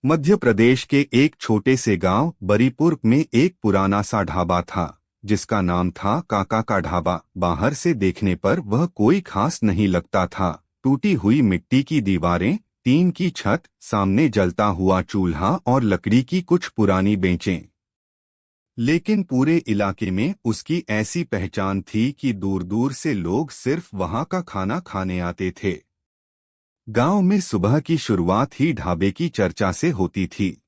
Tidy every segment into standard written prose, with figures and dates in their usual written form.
मध्य प्रदेश के एक छोटे से गांव बरीपुर में एक पुराना सा ढाबा था जिसका नाम था काका का ढाबा। बाहर से देखने पर वह कोई खास नहीं लगता था। टूटी हुई मिट्टी की दीवारें, टीन की छत, सामने जलता हुआ चूल्हा और लकड़ी की कुछ पुरानी बेंचें। लेकिन पूरे इलाके में उसकी ऐसी पहचान थी कि दूर दूर से लोग सिर्फ वहां का खाना खाने आते थे। गांव में सुबह की शुरुआत ही ढाबे की चर्चा से होती थी।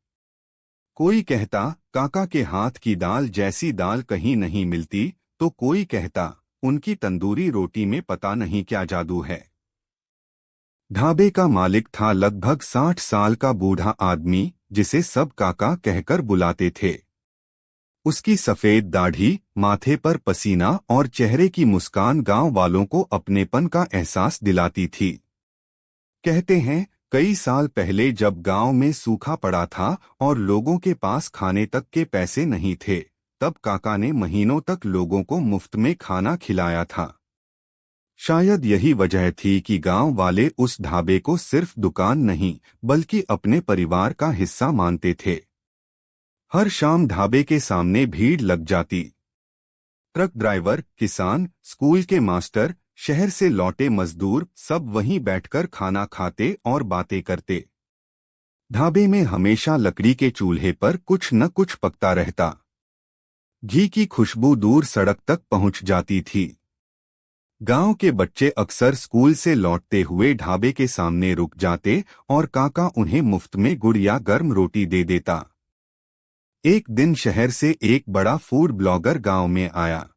कोई कहता काका के हाथ की दाल जैसी दाल कहीं नहीं मिलती, तो कोई कहता उनकी तंदूरी रोटी में पता नहीं क्या जादू है। ढाबे का मालिक था लगभग 60 साल का बूढ़ा आदमी जिसे सब काका कहकर बुलाते थे। उसकी सफेद दाढ़ी, माथे पर पसीना और चेहरे की मुस्कान गांव वालों को अपनेपन का एहसास दिलाती थी। कहते हैं कई साल पहले जब गांव में सूखा पड़ा था और लोगों के पास खाने तक के पैसे नहीं थे, तब काका ने महीनों तक लोगों को मुफ्त में खाना खिलाया था। शायद यही वजह थी कि गांव वाले उस ढाबे को सिर्फ दुकान नहीं बल्कि अपने परिवार का हिस्सा मानते थे। हर शाम ढाबे के सामने भीड़ लग जाती। ट्रक ड्राइवर, किसान, स्कूल के मास्टर, शहर से लौटे मजदूर सब वहीं बैठकर खाना खाते और बातें करते। ढाबे में हमेशा लकड़ी के चूल्हे पर कुछ न कुछ पकता रहता। घी की खुशबू दूर सड़क तक पहुंच जाती थी। गांव के बच्चे अक्सर स्कूल से लौटते हुए ढाबे के सामने रुक जाते और काका उन्हें मुफ्त में गुड़ या गर्म रोटी दे देता। एक दिन शहर से एक बड़ा फूड ब्लॉगर गांव में आया।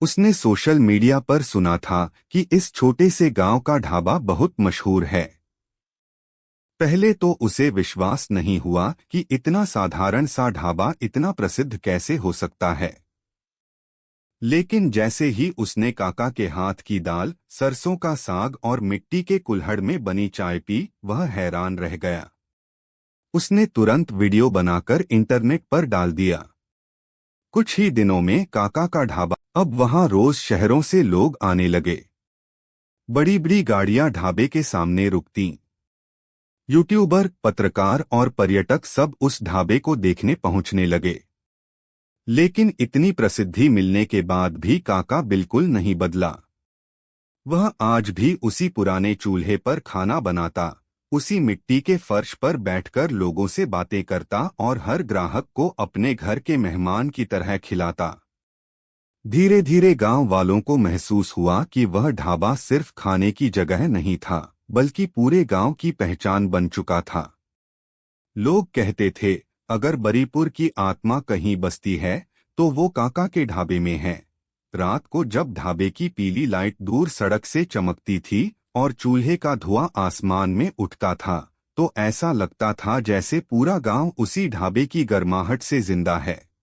उसने सोशल मीडिया पर सुना था कि इस छोटे से गांव का ढाबा बहुत मशहूर है। पहले तो उसे विश्वास नहीं हुआ कि इतना साधारण सा ढाबा इतना प्रसिद्ध कैसे हो सकता है। लेकिन जैसे ही उसने काका के हाथ की दाल, सरसों का साग और मिट्टी के कुल्हड़ में बनी चाय पी, वह हैरान रह गया। उसने तुरंत वीडियो बनाकर इंटरनेट पर डाल दिया। कुछ ही दिनों में काका का ढाबा अब वहां रोज शहरों से लोग आने लगे। बड़ी बड़ी गाड़ियां ढाबे के सामने रुकतीं। यूट्यूबर, पत्रकार और पर्यटक सब उस ढाबे को देखने पहुंचने लगे। लेकिन इतनी प्रसिद्धि मिलने के बाद भी काका बिल्कुल नहीं बदला। वह आज भी उसी पुराने चूल्हे पर खाना बनाता, उसी मिट्टी के फर्श पर बैठकर लोगों से बातें करता और हर ग्राहक को अपने घर के मेहमान की तरह खिलाता। धीरे धीरे गांव वालों को महसूस हुआ कि वह ढाबा सिर्फ खाने की जगह नहीं था बल्कि पूरे गांव की पहचान बन चुका था। लोग कहते थे अगर बरीपुर की आत्मा कहीं बसती है तो वो काका के ढाबे में है। रात को जब ढाबे की पीली लाइट दूर सड़क से चमकती थी और चूल्हे का धुआं आसमान में उठता था, तो ऐसा लगता था जैसे पूरा गांव उसी ढाबे की गर्माहट से जिंदा है।